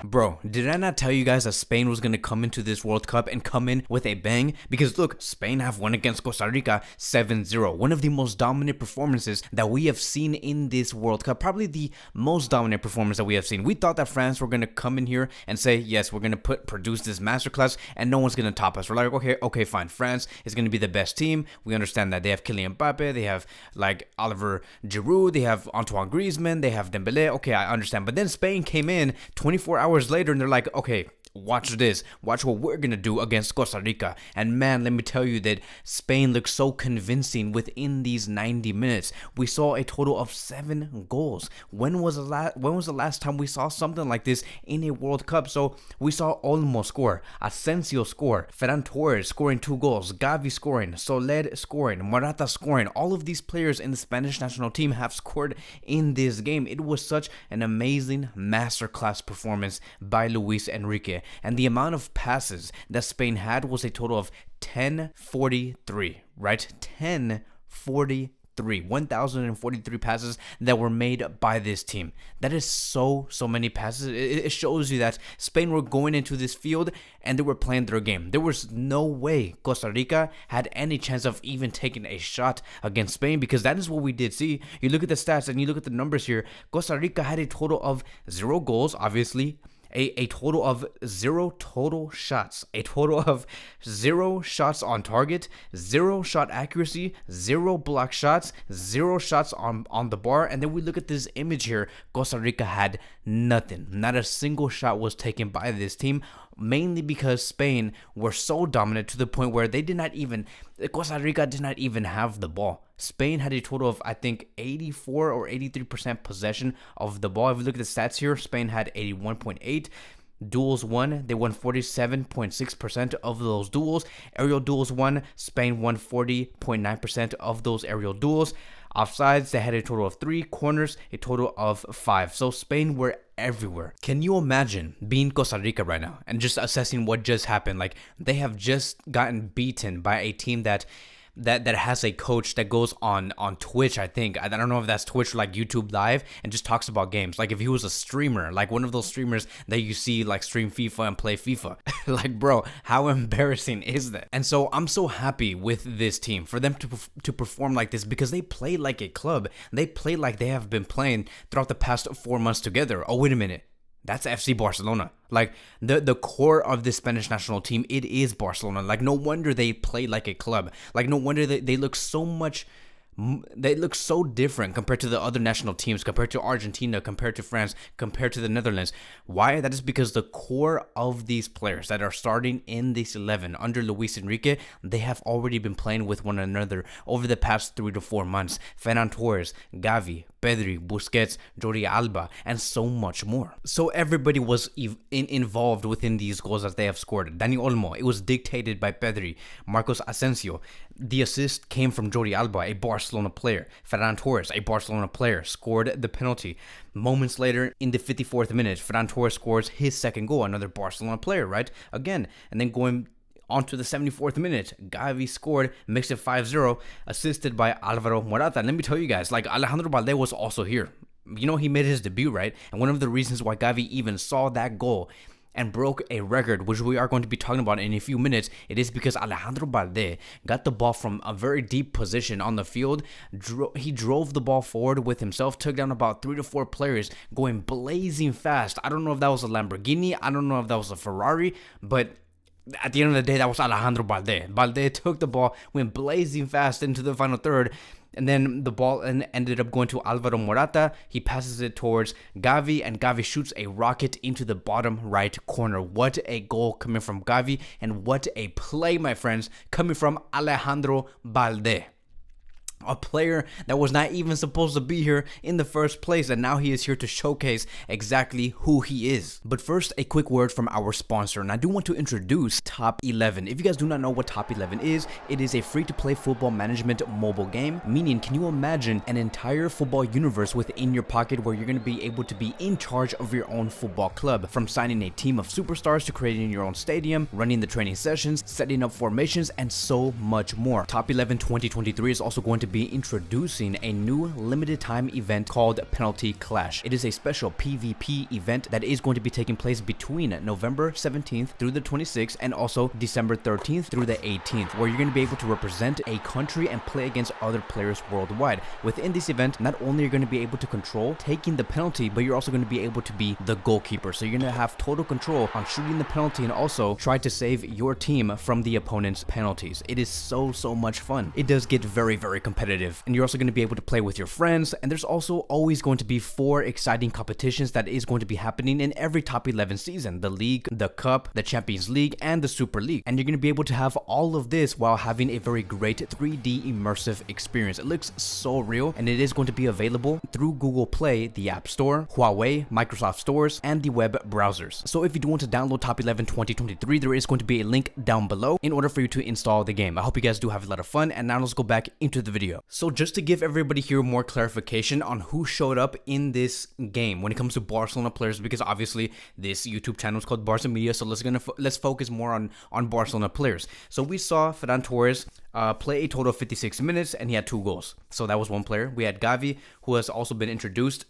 Bro, did I not tell you guys that Spain was going to come into this World Cup and come in with a bang? Because look, Spain have won against Costa Rica 7-0. One of the most dominant performances that we have seen in this World Cup. Probably the most dominant performance that we have seen. We thought that France were going to come in here and say, yes, we're going to produce this masterclass and no one's going to top us. We're like, okay, fine. France is going to be the best team. We understand that they have Kylian Mbappe, they have like Oliver Giroud, they have Antoine Griezmann, they have Dembele. Okay, I understand. But then Spain came in 24 hours later and they're like, okay, watch this. Watch what we're going to do against Costa Rica. And man, let me tell you that Spain looked so convincing within these 90 minutes. We saw a total of 7 goals. When was the last time we saw something like this in a World Cup? So we saw Olmo score, Asensio score, Ferran Torres scoring 2 goals, Gavi scoring, Soler scoring, Morata scoring. All of these players in the Spanish national team have scored in this game. It was such an amazing masterclass performance by Luis Enrique. And the amount of passes that Spain had was a total of 1043, right? 1,043 passes that were made by this team. That is so many passes. It shows you that Spain were going into this field and they were playing their game. There was no way Costa Rica had any chance of even taking a shot against Spain, because that is what we did see. You look at the stats and you look at the numbers here. Costa Rica had a total of 0 goals, obviously. A total of 0 total shots, a total of 0 shots on target, 0 shot accuracy, 0 block shots, 0 shots on the bar. And then we look at this image here. Costa Rica had nothing. Not a single shot was taken by this team, mainly because Spain were so dominant to the point where Costa Rica did not even have the ball. Spain had a total of, I think, 84 or 83% possession of the ball. If we look at the stats here, Spain had 81.8. Duels won, they won 47.6% of those duels. Aerial duels won, Spain won 40.9% of those aerial duels. Offsides, they had a total of 3. Corners, a total of 5. So Spain were everywhere. Can you imagine being Costa Rica right now and just assessing what just happened? Like, they have just gotten beaten by a team that has a coach that goes on Twitch. I think, I don't know if that's Twitch or like YouTube Live, and just talks about games. Like if he was a streamer, like one of those streamers that you see like stream FIFA and play FIFA. Like, bro, how embarrassing is that? And so I'm so happy with this team for them to perform like this, because they play like a club. They play like they have been playing throughout the past 4 months together. Oh, wait a minute. That's FC Barcelona. Like the core of the Spanish national team, it is Barcelona. Like, no wonder they play like a club. Like, no wonder they look so different compared to the other national teams, compared to Argentina, compared to France, compared to the Netherlands. Why? That is because the core of these players that are starting in this 11 under Luis Enrique, they have already been playing with one another over the past 3 to 4 months. Ferran Torres, Gavi, Pedri, Busquets, Jordi Alba, and so much more. So everybody was involved within these goals that they have scored. Dani Olmo, it was dictated by Pedri. Marcos Asensio, the assist came from Jordi Alba, a Barcelona player. Ferran Torres, a Barcelona player, scored the penalty. Moments later, in the 54th minute, Ferran Torres scores his second goal, another Barcelona player, right? Again, and then going on to the 74th minute, Gavi scored, makes it 5-0, assisted by Alvaro Morata. And let me tell you guys, like, Alejandro Balde was also here. You know, he made his debut, right? And one of the reasons why Gavi even saw that goal and broke a record, which we are going to be talking about in a few minutes, it is because Alejandro Balde got the ball from a very deep position on the field. He drove the ball forward with himself, took down about 3 to 4 players, going blazing fast. I don't know if that was a Lamborghini, I don't know if that was a Ferrari, but at the end of the day, that was Alejandro Balde. Balde took the ball, went blazing fast into the final third, and then the ball ended up going to Alvaro Morata. He passes it towards Gavi, and Gavi shoots a rocket into the bottom right corner. What a goal coming from Gavi, and what a play, my friends, coming from Alejandro Balde. A player that was not even supposed to be here in the first place, and now he is here to showcase exactly who he is. But first, a quick word from our sponsor, and I do want to introduce Top 11. If you guys do not know what Top 11 is, it is a free-to-play football management mobile game, meaning can you imagine an entire football universe within your pocket where you're going to be able to be in charge of your own football club, from signing a team of superstars to creating your own stadium, running the training sessions, setting up formations, and so much more. Top 11 2023 is also going to be introducing a new limited time event called Penalty Clash. It is a special PvP event that is going to be taking place between November 17th through the 26th and also December 13th through the 18th, where you're going to be able to represent a country and play against other players worldwide. Within this event, not only are you going to be able to control taking the penalty, but you're also going to be able to be the goalkeeper. So you're going to have total control on shooting the penalty and also try to save your team from the opponent's penalties. It is so much fun. It does get very competitive, and you're also going to be able to play with your friends, and there's also always going to be 4 exciting competitions that is going to be happening in every top 11 season: the league, the cup, the Champions League, and the Super League. And you're going to be able to have all of this while having a very great 3D immersive experience. It looks so real, and it is going to be available through Google Play, the App Store, Huawei, Microsoft stores, and the web browsers. So if you do want to download Top 11 2023, there is going to be a link down below in order for you to install the game. I hope you guys do have a lot of fun, and now let's go back into the video. So just to give everybody here more clarification on who showed up in this game when it comes to Barcelona players, because obviously this YouTube channel is called Barca Media, so let's focus more on Barcelona players. So we saw Ferran Torres play a total of 56 minutes, and he had 2 goals. So that was one player. We had Gavi, who has also been introduced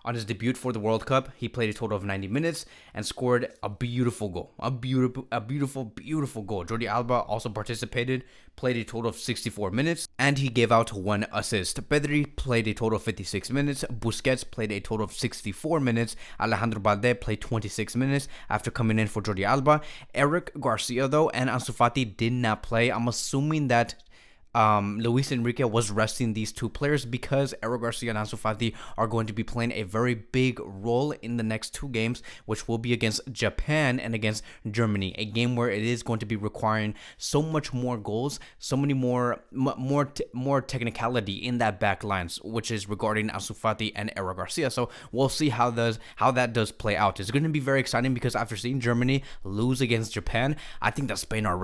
on his debut for the World Cup. He played a total of 90 minutes and scored a beautiful goal. A beautiful goal. Jordi Alba also participated, played a total of 64 minutes, and he gave out 1 assist. Pedri played a total of 56 minutes. Busquets played a total of 64 minutes. Alejandro Balde played 26 minutes after coming in for Jordi Alba. Eric Garcia, though, and Ansu Fati did not play. I'm assuming that Luis Enrique was resting these 2 players because Eric Garcia and Ansu Fati are going to be playing a very big role in the next 2 games, which will be against Japan and against Germany, a game where it is going to be requiring so much more goals, so many more technicality in that back lines, which is regarding Ansu Fati and Eric Garcia. So we'll see how that does play out. It's going to be very exciting because after seeing Germany lose against Japan, I think that Spain are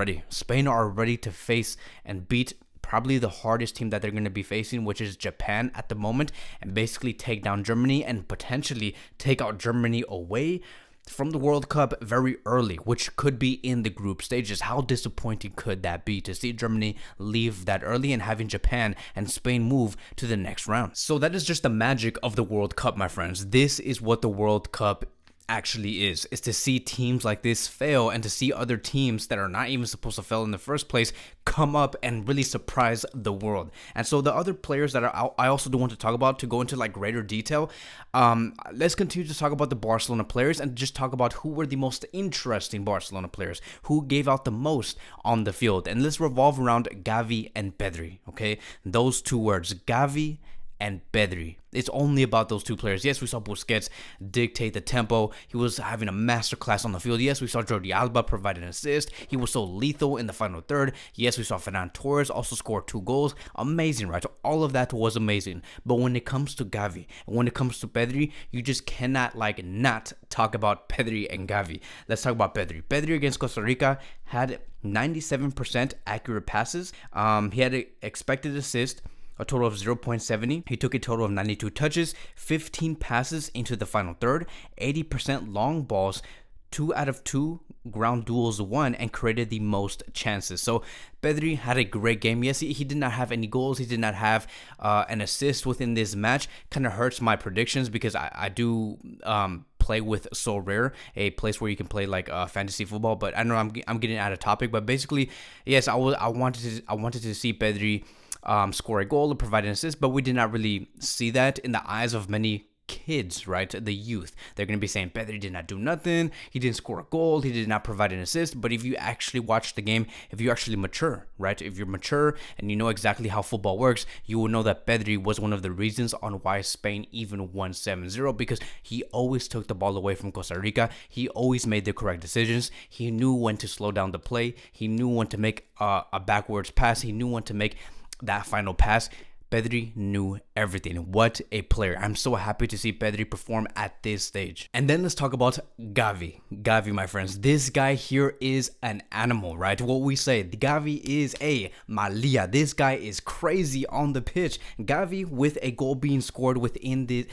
ready to face and beat probably the hardest team that they're going to be facing, which is Japan at the moment, and basically take down Germany and potentially take out Germany away from the World Cup very early, which could be in the group stages. How disappointing could that be to see Germany leave that early and having Japan and Spain move to the next round? So that is just the magic of the World Cup, my friends. This is what the World Cup actually is to see teams like this fail and to see other teams that are not even supposed to fail in the first place come up and really surprise the world. And so the other players that I also do want to talk about, to go into like greater detail, let's continue to talk about the Barcelona players and just talk about who were the most interesting Barcelona players, who gave out the most on the field. And let's revolve around Gavi and Pedri, okay? Those 2 words, Gavi and Pedri. It's only about those 2 players. Yes, we saw Busquets dictate the tempo. He was having a masterclass on the field. Yes, we saw Jordi Alba provide an assist. He was so lethal in the final third. Yes, we saw Ferran Torres also score 2 goals. Amazing, right? So all of that was amazing. But when it comes to Gavi, and when it comes to Pedri, you just cannot not talk about Pedri and Gavi. Let's talk about Pedri. Pedri against Costa Rica had 97% accurate passes. He had an expected assist, a total of 0.70. He took a total of 92 touches, 15 passes into the final third, 80% long balls, 2 out of 2 ground duels won, and created the most chances. So Pedri had a great game. Yes, he did not have any goals. He did not have an assist within this match. Kind of hurts my predictions because I do play with So Rare, a place where you can play like fantasy football. But I know I'm getting out of topic. But basically, yes, I wanted to see Pedri score a goal or provide an assist, but we did not really see that in the eyes of many kids, right? The youth. They're going to be saying Pedri did not do nothing, he didn't score a goal, he did not provide an assist. But if you actually watch the game, if you actually mature, right? If you're mature and you know exactly how football works, you will know that Pedri was one of the reasons on why Spain even won 7-0, because he always took the ball away from Costa Rica. He always made the correct decisions. He knew when to slow down the play. He knew when to make a backwards pass. He knew when to make that final pass. Pedri knew everything. What a player. I'm so happy to see Pedri perform at this stage. And then let's talk about Gavi. Gavi, my friends. This guy here is an animal, right? What we say, Gavi is a Malia. This guy is crazy on the pitch. Gavi with a goal being scored within the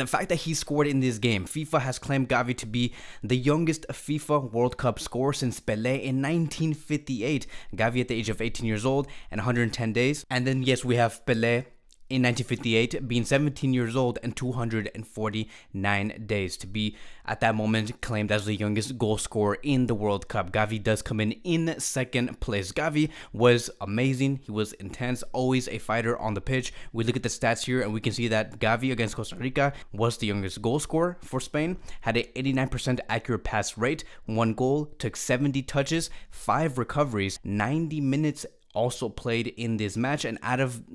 fact that he scored in this game. FIFA has claimed Gavi to be the youngest FIFA World Cup scorer since Pelé in 1958. Gavi at the age of 18 years old and 110 days. And then yes, we have Pelé in 1958 being 17 years old and 249 days to be at that moment claimed as the youngest goal scorer in the World Cup. Gavi does come in second place. Gavi was amazing. He was intense, always a fighter on the pitch. We look at the stats here and we can see that Gavi against Costa Rica was the youngest goal scorer for Spain, had an 89% accurate pass rate, 1 goal, took 70 touches, 5 recoveries, 90 minutes also played in this match. And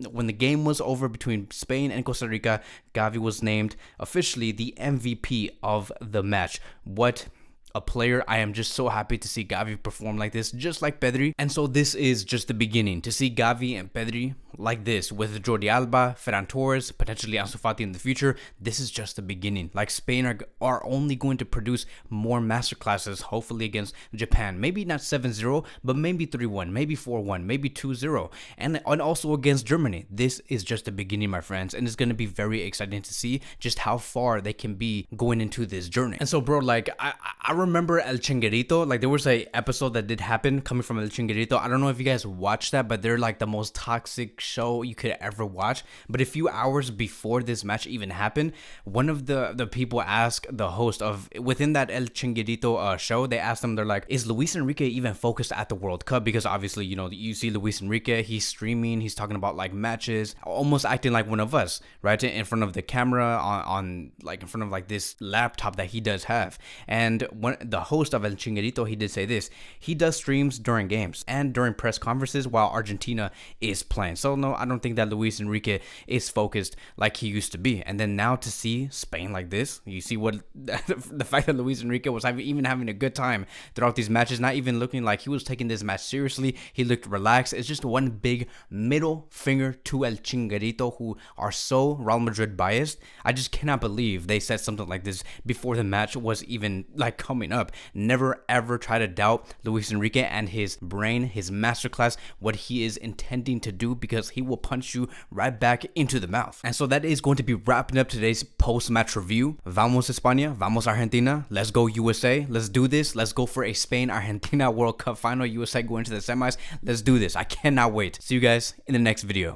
when the game was over between Spain and Costa Rica, Gavi was named officially the MVP of the match. What a player. I am just so happy to see Gavi perform like this, just like Pedri. And so this is just the beginning. To see Gavi and Pedri like this with Jordi Alba, Ferran Torres, potentially Ansu Fati in the future, this is just the beginning. Like Spain are only going to produce more masterclasses, hopefully against Japan. Maybe not 7-0, but maybe 3-1, maybe 4-1, maybe 2-0. And also against Germany. This is just the beginning, my friends. And it's going to be very exciting to see just how far they can be going into this journey. And so, bro, like, I remember El Chinguerito. Like, there was a episode that did happen coming from El Chinguerito. I don't know if you guys watched that, but they're like the most toxic show you could ever watch. But a few hours before this match even happened, one of the people asked the host of within that El Chinguerito show, they asked him, they're like, is Luis Enrique even focused at the World Cup? Because obviously, you know, you see Luis Enrique, he's streaming, he's talking about like matches, almost acting like one of us, right? In front of the camera on like in front of like this laptop that he does have. And when the host of El Chinguerito, he did say this, he does streams during games and during press conferences while Argentina is playing. So no, I don't think that Luis Enrique is focused like he used to be. And then now to see Spain like this, you see what the fact that Luis Enrique was even having a good time throughout these matches, not even looking like he was taking this match seriously. He looked relaxed. It's just one big middle finger to El Chinguerito, who are so Real Madrid biased. I just cannot believe they said something like this before the match was even like coming up. Never ever try to doubt Luis Enrique and his brain, his masterclass, what he is intending to do, because he will punch you right back into the mouth. And so that is going to be wrapping up today's post-match review. Vamos España, vamos Argentina, let's go USA, let's do this, let's go for a Spain-Argentina World Cup final, USA going to the semis, let's do this. I cannot wait. See you guys in the next video.